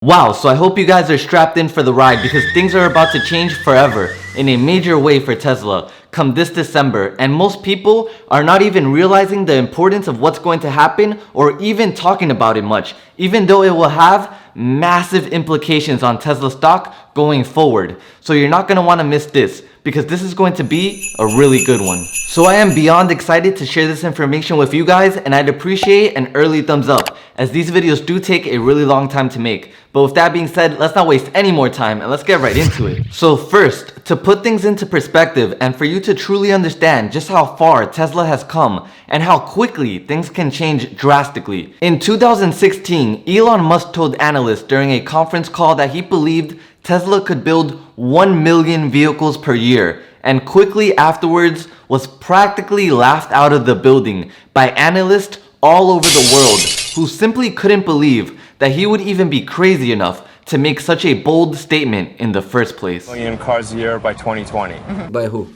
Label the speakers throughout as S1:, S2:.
S1: Wow, so I hope you guys are strapped in for the ride because things are about to change forever in a major way for Tesla come this December, and most people are not even realizing the importance of what's going to happen or even talking about it much, even though it will have massive implications on Tesla stock going forward. So you're not going to want to miss this, because this is going to be a really good one. So I am beyond excited to share this information with you guys, and I'd appreciate an early thumbs up, as these videos do take a really long time to make. But with that being said, let's not waste any more time and let's get right into it. So first, to put things into perspective and for you to truly understand just how far Tesla has come and how quickly things can change drastically. In 2016, Elon Musk told analysts during a conference call that he believed Tesla could build 1 million vehicles per year, and quickly afterwards was practically laughed out of the building by analysts all over the world who simply couldn't believe that he would even be crazy enough to make such a bold statement in the first place.
S2: Million cars a year by 2020.
S3: By who?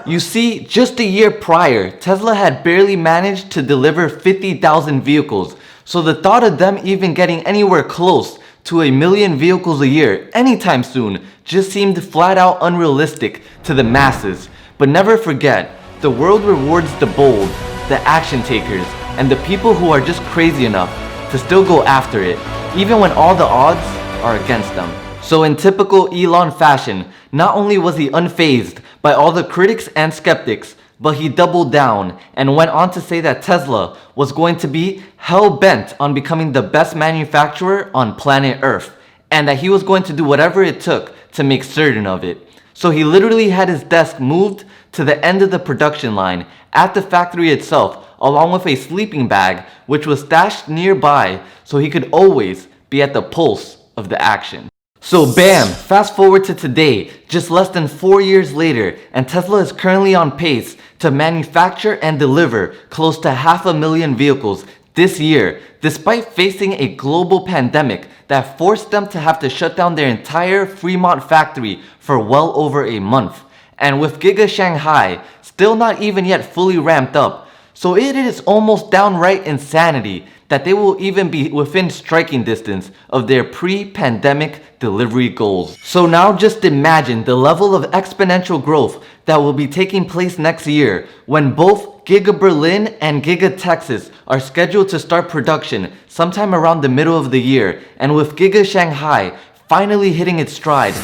S1: You see, just a year prior, Tesla had barely managed to deliver 50,000 vehicles. So the thought of them even getting anywhere close to 1 million vehicles a year anytime soon just seemed flat out unrealistic to the masses. But never forget, the world rewards the bold, the action takers, and the people who are just crazy enough to still go after it, even when all the odds are against them. So in typical Elon fashion, not only was he unfazed by all the critics and skeptics, but he doubled down and went on to say that Tesla was going to be hell-bent on becoming the best manufacturer on planet Earth, and that he was going to do whatever it took to make certain of it. So he literally had his desk moved to the end of the production line at the factory itself, along with a sleeping bag which was stashed nearby so he could always be at the pulse of the action. So bam, fast forward to today, just less than 4 years later, and Tesla is currently on pace to manufacture and deliver close to 500,000 vehicles this year, despite facing a global pandemic that forced them to have to shut down their entire Fremont factory for well over a month. And with Giga Shanghai still not even yet fully ramped up, so it is almost downright insanity that they will even be within striking distance of their pre-pandemic delivery goals. So now just imagine the level of exponential growth that will be taking place next year when both Giga Berlin and Giga Texas are scheduled to start production sometime around the middle of the year, and with Giga Shanghai finally hitting its stride.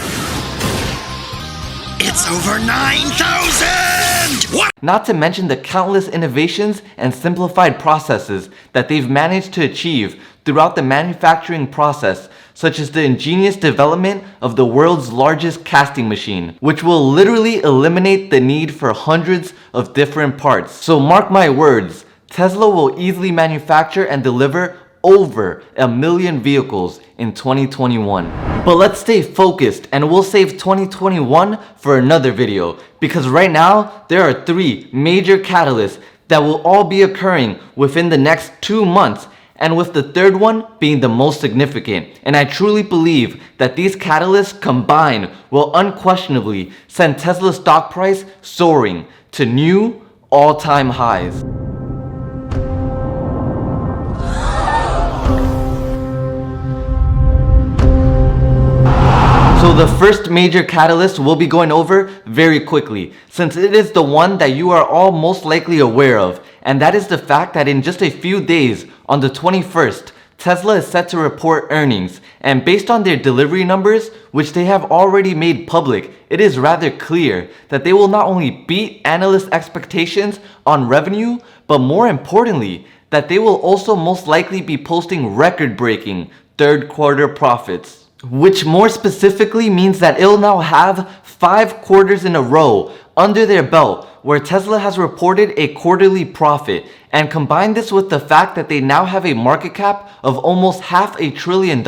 S4: It's over 9,000! What?
S1: Not to mention the countless innovations and simplified processes that they've managed to achieve throughout the manufacturing process, such as the ingenious development of the world's largest casting machine, which will literally eliminate the need for hundreds of different parts. So mark my words, Tesla will easily manufacture and deliver over 1 million vehicles in 2021. But let's stay focused, and we'll save 2021 for another video, because right now there are 3 major catalysts that will all be occurring within the next 2 months, and with the third one being the most significant. And I truly believe that these catalysts combined will unquestionably send Tesla's stock price soaring to new all-time highs. So the first major catalyst we'll be going over very quickly, since it is the one that you are all most likely aware of, and that is the fact that in just a few days, on the 21st, Tesla is set to report earnings, and based on their delivery numbers, which they have already made public, it is rather clear that they will not only beat analyst expectations on revenue, but more importantly, that they will also most likely be posting record-breaking third quarter profits. Which more specifically means that it'll now have 5 quarters in a row under their belt where Tesla has reported a quarterly profit, and combine this with the fact that they now have a market cap of almost $500 billion,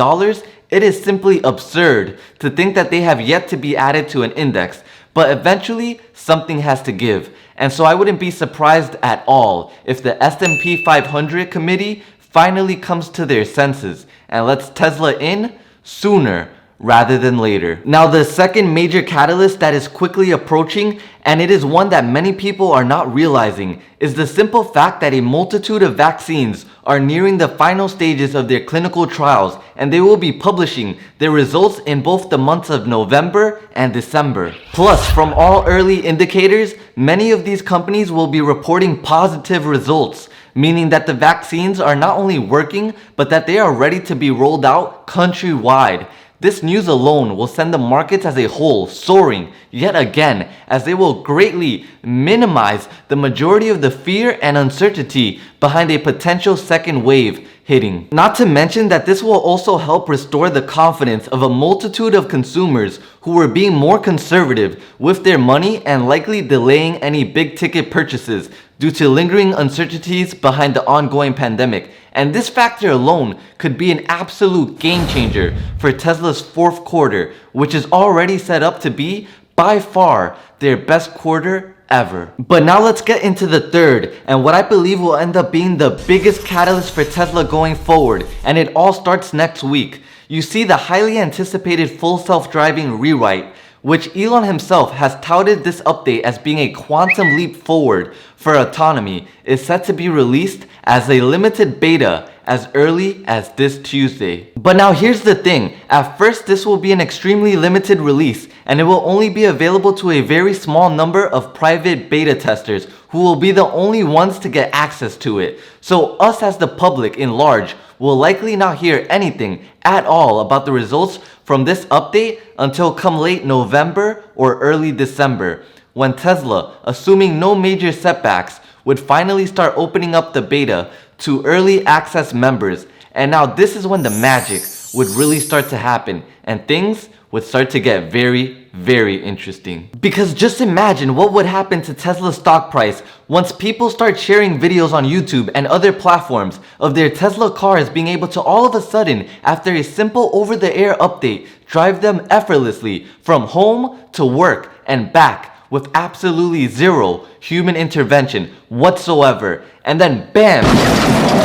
S1: it is simply absurd to think that they have yet to be added to an index. But eventually, something has to give, and so I wouldn't be surprised at all if the S&P 500 committee finally comes to their senses and lets Tesla in sooner rather than later. Now, the second major catalyst that is quickly approaching, and it is one that many people are not realizing, is the simple fact that a multitude of vaccines are nearing the final stages of their clinical trials, and they will be publishing their results in both the months of November and December. Plus, from all early indicators, many of these companies will be reporting positive results, meaning that the vaccines are not only working, but that they are ready to be rolled out countrywide. This news alone will send the markets as a whole soaring yet again, as they will greatly minimize the majority of the fear and uncertainty behind a potential second wave hitting. Not to mention that this will also help restore the confidence of a multitude of consumers who were being more conservative with their money and likely delaying any big ticket purchases due to lingering uncertainties behind the ongoing pandemic. And this factor alone could be an absolute game changer for Tesla's fourth quarter, which is already set up to be by far their best quarter ever. But now let's get into the third, and what I believe will end up being the biggest catalyst for Tesla going forward, and it all starts next week. You see, the highly anticipated full self-driving rewrite, which Elon himself has touted this update as being a quantum leap forward for autonomy, is set to be released as a limited beta as early as this Tuesday. But now here's the thing, at first this will be an extremely limited release, and it will only be available to a very small number of private beta testers who will be the only ones to get access to it. So us as the public in large will likely not hear anything at all about the results from this update until come late November or early December, when Tesla, assuming no major setbacks, would finally start opening up the beta to early access members. And now this is when the magic would really start to happen, and things would start to get very, very interesting. Because just imagine what would happen to Tesla's stock price once people start sharing videos on YouTube and other platforms of their Tesla cars being able to all of a sudden, after a simple over-the-air update, drive them effortlessly from home to work and back with absolutely zero human intervention whatsoever. And then bam,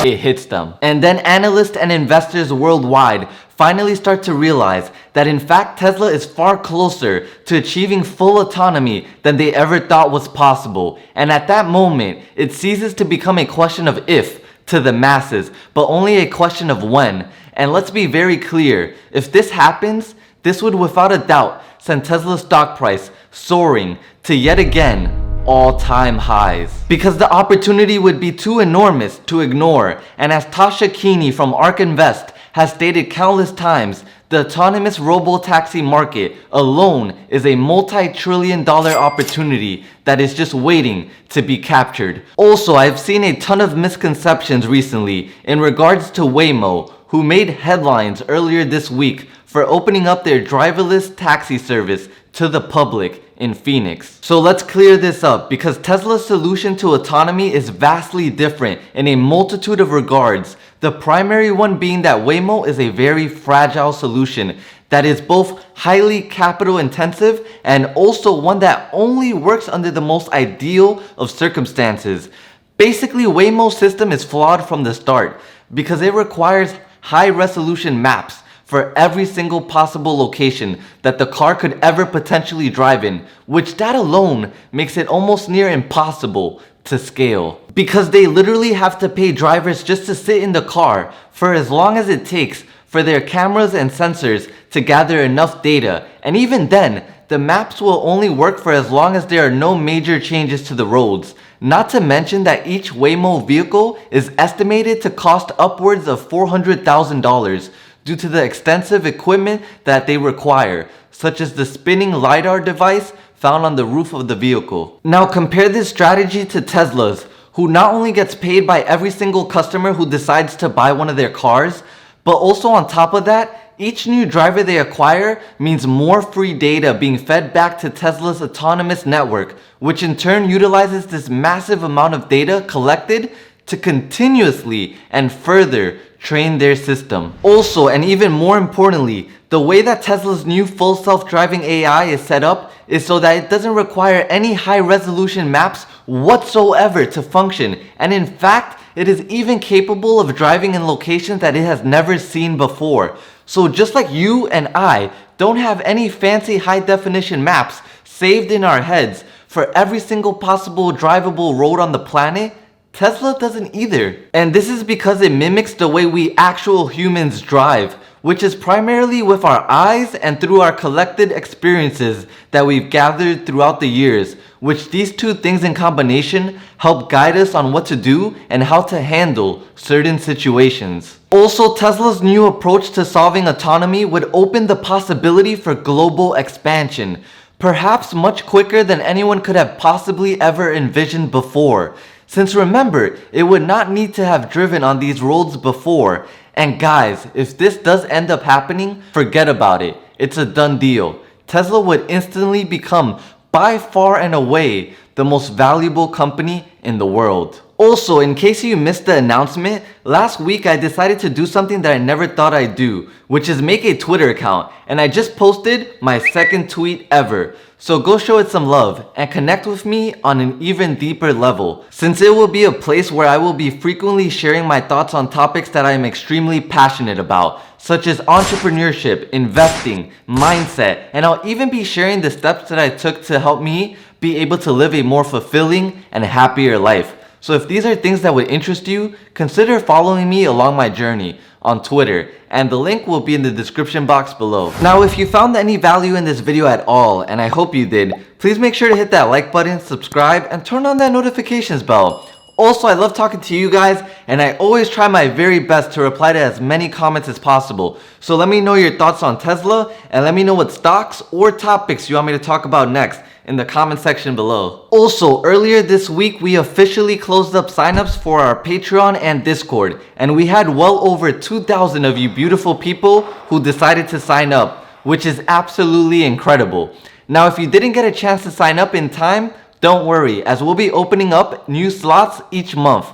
S1: it hits them. And then analysts and investors worldwide finally start to realize that in fact Tesla is far closer to achieving full autonomy than they ever thought was possible. And at that moment, it ceases to become a question of if to the masses, but only a question of when. And let's be very clear, if this happens, this would without a doubt send Tesla's stock price soaring to yet again all-time highs. Because the opportunity would be too enormous to ignore, and as Tasha Keeney from ARK Invest has stated countless times, the autonomous robo-taxi market alone is a multi-trillion-dollar opportunity that is just waiting to be captured. Also, I've seen a ton of misconceptions recently in regards to Waymo, who made headlines earlier this week for opening up their driverless taxi service to the public in Phoenix. So let's clear this up, because Tesla's solution to autonomy is vastly different in a multitude of regards. The primary one being that Waymo is a very fragile solution that is both highly capital intensive and also one that only works under the most ideal of circumstances. Basically, Waymo's system is flawed from the start because it requires high resolution maps for every single possible location that the car could ever potentially drive in, which that alone makes it almost near impossible to scale. Because they literally have to pay drivers just to sit in the car for as long as it takes for their cameras and sensors to gather enough data, and even then, the maps will only work for as long as there are no major changes to the roads. Not to mention that each Waymo vehicle is estimated to cost upwards of $400,000 due to the extensive equipment that they require, such as the spinning LiDAR device found on the roof of the vehicle. Now compare this strategy to Tesla's, who not only gets paid by every single customer who decides to buy one of their cars, but also on top of that, each new driver they acquire means more free data being fed back to Tesla's autonomous network, which in turn utilizes this massive amount of data collected to continuously and further train their system. Also, and even more importantly, the way that Tesla's new full self-driving AI is set up is so that it doesn't require any high-resolution maps whatsoever to function, and in fact, it is even capable of driving in locations that it has never seen before. So just like you and I don't have any fancy high definition maps saved in our heads for every single possible drivable road on the planet, Tesla doesn't either. And this is because it mimics the way we actual humans drive, which is primarily with our eyes and through our collected experiences that we've gathered throughout the years, which these two things in combination help guide us on what to do and how to handle certain situations. Also, Tesla's new approach to solving autonomy would open the possibility for global expansion, perhaps much quicker than anyone could have possibly ever envisioned before. Since remember, it would not need to have driven on these roads before. And guys, if this does end up happening, forget about it. It's a done deal. Tesla would instantly become, by far and away, the most valuable company in the world. Also, in case you missed the announcement, last week I decided to do something that I never thought I'd do, which is make a Twitter account, and I just posted my second tweet ever. So go show it some love and connect with me on an even deeper level, since it will be a place where I will be frequently sharing my thoughts on topics that I am extremely passionate about, such as entrepreneurship, investing, mindset, and I'll even be sharing the steps that I took to help me be able to live a more fulfilling and happier life. So if these are things that would interest you, consider following me along my journey on Twitter, and the link will be in the description box below. Now, if you found any value in this video at all, and I hope you did, please make sure to hit that like button, subscribe, and turn on that notifications bell. Also, I love talking to you guys, and I always try my very best to reply to as many comments as possible. So let me know your thoughts on Tesla, and let me know what stocks or topics you want me to talk about next in the comment section below. Also, earlier this week, we officially closed up signups for our Patreon and Discord, and we had well over 2,000 of you beautiful people who decided to sign up, which is absolutely incredible. Now, if you didn't get a chance to sign up in time, don't worry, as we'll be opening up new slots each month.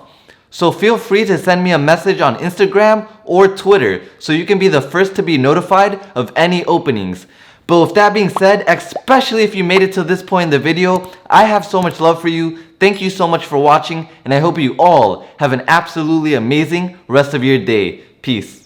S1: So feel free to send me a message on Instagram or Twitter so you can be the first to be notified of any openings. But with that being said, especially if you made it to this point in the video, I have so much love for you. Thank you so much for watching, and I hope you all have an absolutely amazing rest of your day. Peace.